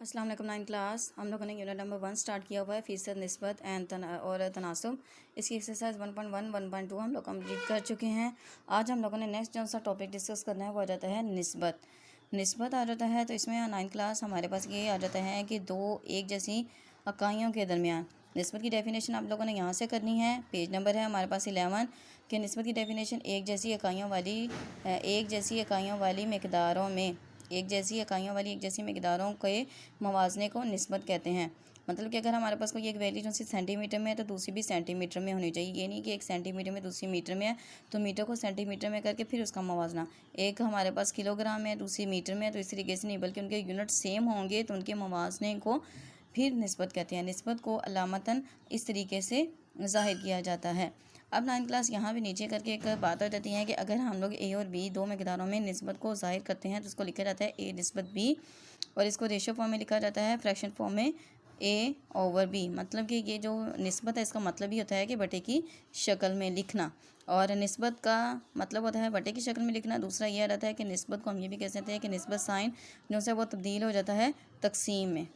अस्सलाम वालेकुम। 9 क्लास हम लोगों ने यूनिट नंबर 1 स्टार्ट किया हुआ है फ़ीसद निस्बत एंड और तनासुब। इसकी एक्सरसाइज 1.1 1.2 हम लोग कंप्लीट कर चुके हैं। आज हम लोगों ने नेक्स्ट जो सा टॉपिक डिस्कस करना है वो आ जाता है निस्बत। निस्बत आ जाता है तो इसमें 9 क्लास हमारे पास ये आ जाता है कि दो एक जैसी इकाइयों के दरमियान निस्बत की डेफिनेशन आप लोगों ने यहाँ से करनी है। पेज नंबर है हमारे पास 11 कि निस्बत की डेफिनेशन एक जैसी इकाइयों वाली मकदारों में एक जैसी मकदारों के मवाजने को निस्बत कहते हैं। मतलब कि अगर हमारे पास कोई एक वैल्यू जो सी सेंटीमीटर में है तो दूसरी भी सेंटीमीटर में होनी चाहिए। ये नहीं कि एक सेंटीमीटर में दूसरी मीटर में है तो मीटर को सेंटीमीटर में करके फिर उसका मवाजना। एक हमारे पास किलोग्राम में है दूसरी मीटर में है तो इस तरीके से नहीं, बल्कि उनके यूनिट सेम होंगे तो उनके मवाजने को फिर निस्बत कहते हैं। निस्बत को अलामतन इस तरीके से ज़ाहिर किया जाता है। अब 9 क्लास यहाँ भी नीचे करके एक बात हो जाती है कि अगर हम लोग ए और बी दो मकदारों में निस्बत को ज़ाहिर करते हैं तो उसको लिखा जाता है ए निस्बत बी, और इसको रेशो फॉर्म में लिखा जाता है फ्रैक्शन फॉर्म में ए ओवर बी। मतलब कि ये जो निस्बत है इसका मतलब ही होता है कि बटे की शक्ल में लिखना, और निस्बत का मतलब होता है बटे की शक्ल में लिखना। दूसरा ये रहता है कि निस्बत को हम ये भी कह सकते हैं कि निस्बत साइन जो है वो तब्दील हो जाता है तकसीम में।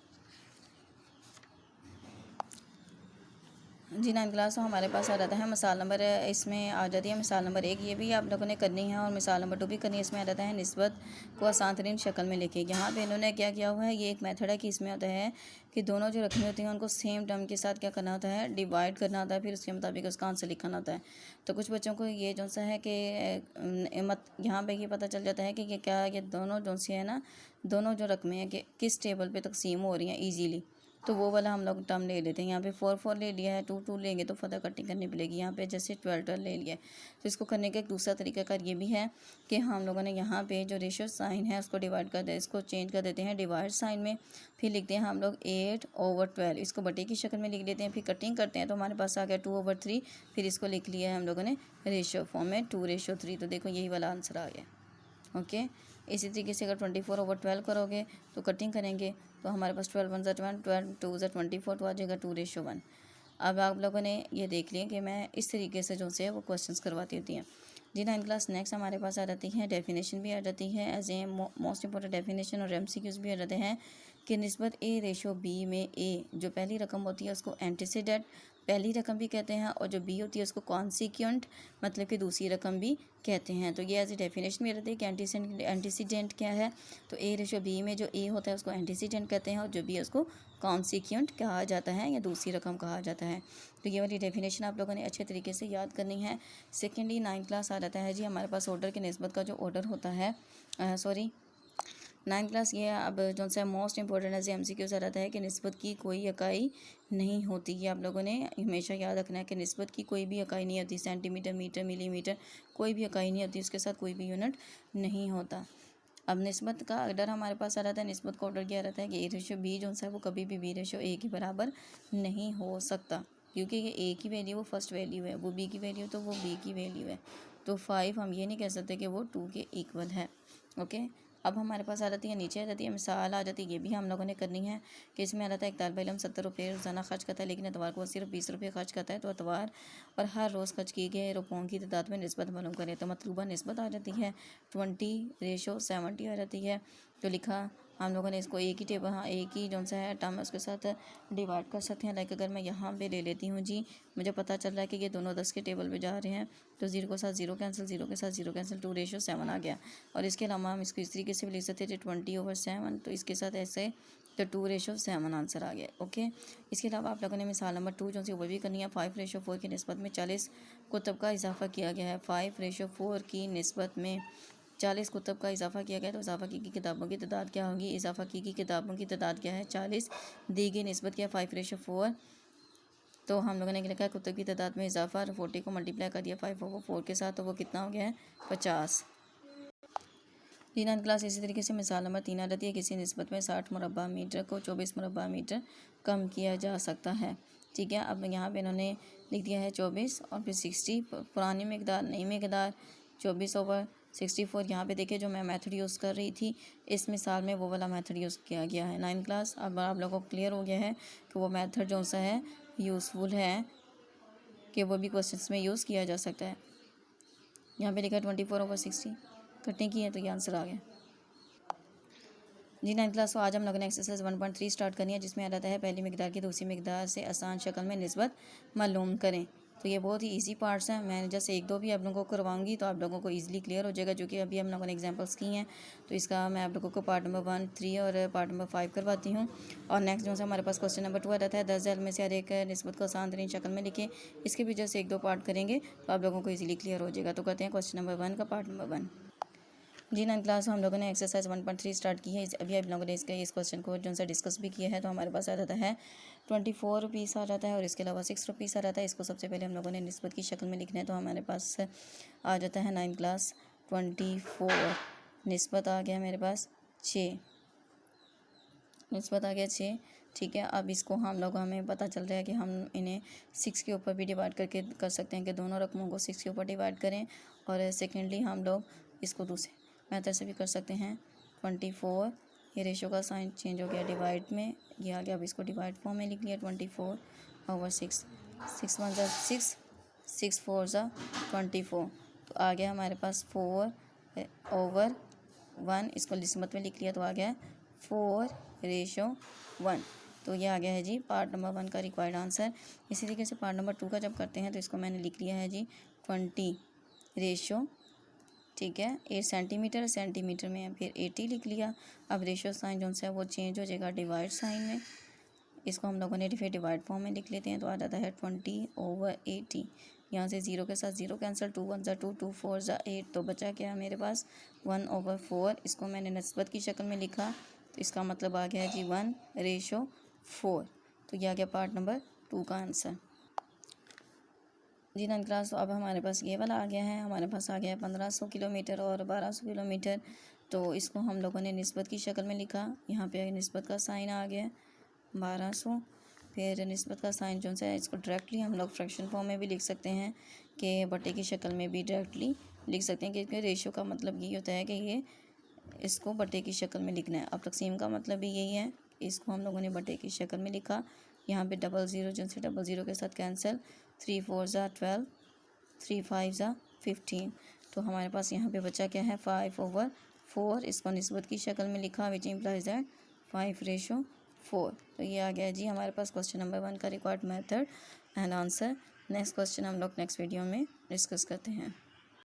जी 9 क्लास तो हमारे पास आ जाता है मिसाल नंबर, इसमें आ जाती है मिसाल नंबर 1, ये भी आप लोगों ने करनी है, और मिसाल नंबर 2 भी करनी है। इसमें आ जाता है निस्बत को आसान तरीन शक्ल में लिखे। यहाँ पे इन्होंने क्या किया हुआ है, ये एक मेथड है कि इसमें होता है कि दोनों जो रकमें होती हैं उनको सेम टर्म के साथ क्या करना होता है, डिवाइड करना होता है, फिर उसके मुताबिक उसका आंसर लिखना होता है। तो कुछ बच्चों को ये जो सा है कि यहाँ पर ये पता चल जाता है कि ये क्या, ये दोनों जो सी है ना, दोनों जो रकमें हैं कि किस टेबल पर तकसीम हो रही हैं ईजीली, तो वो वाला हम लोग टर्म ले लेते हैं। यहाँ पे 4 ले लिया है, 2 लेंगे तो फर्दर कटिंग करनी पड़ेगी। यहाँ पे जैसे 12 ले लिया है। तो इसको करने का एक दूसरा तरीका कार ये भी है कि हम लोगों ने यहाँ पे जो रेशियो साइन है उसको डिवाइड कर दे, इसको चेंज कर देते हैं डिवाइड साइन में, फिर लिखते हैं हम लोग 8/12, इसको बटे की शक्ल में लिख देते हैं। फिर कटिंग करते हैं तो हमारे पास आ गया 2/3, फिर इसको लिख लिया है हम लोगों ने रेशियो फॉर्म में 2/3। तो देखो यही वाला आंसर आ गया। ओके इसी तरीके से अगर 24/12 करोगे तो कटिंग करेंगे तो हमारे पास 12 1 12 12 2 24 तो आ जाएगा 2/1। अब आप लोगों ने ये देख लिया कि मैं इस तरीके से जो से वो क्वेश्चंस करवाती होती हैं। जी 9 क्लास नेक्स्ट हमारे पास आ जाती है डेफिनेशन भी आ जाती है as a most important definition, और MCQs भी आ जाते हैं कि निस्बत A/B में ए जो पहली रकम होती है उसको एंटीसीडेंट पहली रकम भी कहते हैं, और जो बी होती है उसको कॉन्सिक्वेंट मतलब कि दूसरी रकम भी कहते हैं। तो ये एज ए डेफिनेशन में रहती है कि एंटीसीडेंट क्या है, तो A/B में जो ए होता है उसको एंटीसीडेंट कहते हैं, और जो बी है उसको कॉन्सिक्वेंट कहा जाता है या दूसरी रकम कहा जाता है। तो ये वाली डेफिनेशन आप लोगों ने अच्छे तरीके से याद करनी है। सेकेंडली 9 क्लास आ जाता है जी हमारे पास ऑर्डर की निस्बत का जो ऑर्डर होता है, 9 क्लास ये अब जो सा मोस्ट इंपॉर्टेंट है MCQ से रहता है कि निस्बत की कोई इकाई नहीं होती। ये आप लोगों ने हमेशा याद रखना है कि निस्बत की कोई भी इकाई नहीं होती। सेंटीमीटर, मीटर, मिलीमीटर कोई भी इकाई नहीं होती, उसके साथ कोई भी यूनिट नहीं होता। अब निस्बत का ऑर्डर हमारे पास आ रहा था, निस्बत का ऑर्डर क्या रहता है कि A/B जो है वो कभी भी B/A के बराबर नहीं हो सकता, क्योंकि ये A की वैल्यू वो फर्स्ट वैल्यू है, वो B की वैल्यू तो वो B की वैल्यू है। तो 5 हम ये नहीं कह सकते कि वो 2 के इक्वल है। ओके अब हमारे पास आ जाती है नीचे आ जाती है मिसाल आ जाती है, ये भी हम लोगों ने करनी है कि इसमें आ जाता है एक तालिब इल्म 70 रुपये रोज़ाना खर्च करता है, लेकिन एतवार को सिर्फ 20 रुपये खर्च करता है। तो एतवार और हर रोज़ खर्च किए गए रुपयों की तादाद में निस्बत मालूम करें। तो मतलूबा निस्बत आ जाती है 20/70 आ जाती है। तो लिखा हम लोगों ने इसको एक ही टेबल, हाँ एक ही जो सा है टर्म है उसके साथ डिवाइड कर सकते हैं। लाइक अगर मैं यहाँ पे ले लेती हूँ जी, मुझे पता चल रहा है कि ये दोनों 10 के टेबल पे जा रहे हैं, तो 0 के साथ 0 कैंसिल, 0 के साथ 0 कैंसिल, 2/7 आ गया। और इसके अलावा हम इसको इस तरीके से भी लिख सकते थे 20/7, तो इसके साथ ऐसे तो 2/7 आंसर आ गया। ओके इसके अलावा आप लोगों ने मिसाल नंबर 2 जो सी वो भी करनी है। 5/4 की निस्बत में 40 कुतब का इजाफा किया गया है। 5/4 की निस्बत में 40 कुतब का इजाफा किया गया, तो इजाफा की किताबों की तादाद क्या होगी, इजाफा की किताबों की तादाद क्या है 40, दी गई निस्बत क्या 5/4। तो हम लोगों ने लिखा कुतब की तादाद में इजाफा और 40 को मल्टीप्लाई कर दिया 5/4 के साथ, तो वो कितना हो गया है 50। 9 क्लास इसी तरीके से मिसाल नंबर 3 आ जाती है। किसी निस्बत में 60 मुरबा मीटर को 24 मुरबा मीटर कम किया जा सकता है। ठीक है अब यहाँ पे इन्होंने लिख दिया है 24 और फिर 60 पुरानी मकदार नई मकदार 24/64। यहाँ पे देखिए जो मैं मेथड यूज़ कर रही थी इस मिसाल में वो वाला मेथड यूज़ किया गया है। 9 क्लास अब आप लोगों को क्लियर हो गया है कि वो मेथड जो सा है यूज़फुल है कि वो भी क्वेश्चंस में यूज़ किया जा सकता है। यहाँ पे लिखा 24/60 कटिंग की है तो ये आंसर आ गया। जी 9th क्लास को आज हम लोगों ने एक्सरसाइज 1.3 स्टार्ट करनी है, जिसमें आ जाता है पहली मिकदार की दूसरी मिकदार से आसान शक्ल में निस्बत मालूम करें। तो ये बहुत ही इजी पार्ट्स हैं। मैं जैसे एक दो भी आप लोगों को करवाऊंगी तो आप लोगों को इजीली क्लियर हो जाएगा, जो कि अभी हम लोगों ने एग्जांपल्स की हैं। तो इसका मैं आप लोगों को पार्ट नंबर 1, 3 और पार्ट नंबर 5 करवाती हूँ। और नेक्स्ट जो है हमारे पास क्वेश्चन नंबर 2 आ जाता है 10 झेल में से हर एक निस्बत को आसान तरीन शक्ल में लिखे। इसके भी जैसे एक दो पार्ट करेंगे तो आप लोगों को ईजिली क्लियर हो जाएगा। तो कहते हैं क्वेश्चन नंबर 1 का पार्ट नंबर 1। जी 9th क्लास में हम लोगों ने एक्सरसाइज 1.3 स्टार्ट की है। अभी आप लोगों ने इस क्वेश्चन को जो सा डिस्कस भी किया है। तो हमारे पास आ जाता है 24 रुपीज़ आ जाता है और इसके अलावा 6 रुपीज़ आ जाता है। इसको सबसे पहले हम लोगों ने निस्बत की शक्ल में लिखना है। तो हमारे पास आ जाता है 9th क्लास 24, निस्बत आ गया मेरे पास 6, निस्बत आ गया 6। ठीक है, अब इसको हम लोग हमें पता चल रहा है कि हम इन्हें 6 के ऊपर भी डिवाइड करके कर सकते हैं कि दोनों रकमों को 6 के ऊपर डिवाइड करें। और सेकेंडली हम लोग इसको दूसरे मेथड से भी कर सकते हैं। 24, ये रेशो का साइन चेंज हो गया डिवाइड में, ये आ गया। अब इसको डिवाइड फॉर्म में लिख लिया 24/6, 6 1 ज़ा 6, 6 4 ज़ा 24। तो आ गया हमारे पास 4/1, इसको निस्बत में लिख लिया तो आ गया 4/1। तो ये आ गया है जी पार्ट नंबर 1 का रिक्वायर्ड आंसर। इसी तरीके से पार्ट नंबर 2 का जब करते हैं तो इसको मैंने लिख लिया है जी 20, ठीक है 8 सेंटीमीटर, सेंटीमीटर में फिर 80 लिख लिया। अब रेशो साइन जो है वो चेंज हो जाएगा डिवाइड साइन में। इसको हम लोगों ने फिर डिवाइड फॉर्म में लिख लेते हैं। तो आ जाता है 20/80। यहाँ से 0 के साथ 0 कैंसिल, 2 1 ज़ा 2, 2 4 ज़ा 8। तो बचा क्या है मेरे पास 1/4। इसको मैंने निस्बत की शक्ल में लिखा तो इसका मतलब आ गया है जी 1/4। तो यह आ गया पार्ट नंबर 2 का आंसर। जी 9th क्लास तो अब हमारे पास ये वाला आ गया है। हमारे पास आ गया है 1500 किलोमीटर और 1200 किलोमीटर। तो इसको हम लोगों ने निस्बत की शक्ल में लिखा। यहाँ पे निस्बत का साइन आ गया 1200, फिर निस्बत का साइन जो है इसको डायरेक्टली हम लोग फ्रैक्शन फॉर्म में भी लिख सकते हैं कि बटे की शक्ल में भी डायरेक्टली लिख सकते हैं, क्योंकि रेशो का मतलब यही होता है कि ये इसको बटे की शक्ल में लिखना है। अब तकसीम का मतलब भी यही है, इसको हम लोगों ने बटे की शक्ल में लिखा। यहाँ पे 00 जो से 00 के साथ कैंसिल, 3 4 ज़ा 12, 3 5 ज़ा 15। तो हमारे पास यहाँ पे बचा क्या है 5/4। इसको निस्बत की शक्ल में लिखा विच इम्प्लाइज दैट 5/4। तो ये आ गया जी हमारे पास क्वेश्चन नंबर 1 का required method and answer. Next question हम लोग नेक्स्ट वीडियो में डिस्कस करते हैं।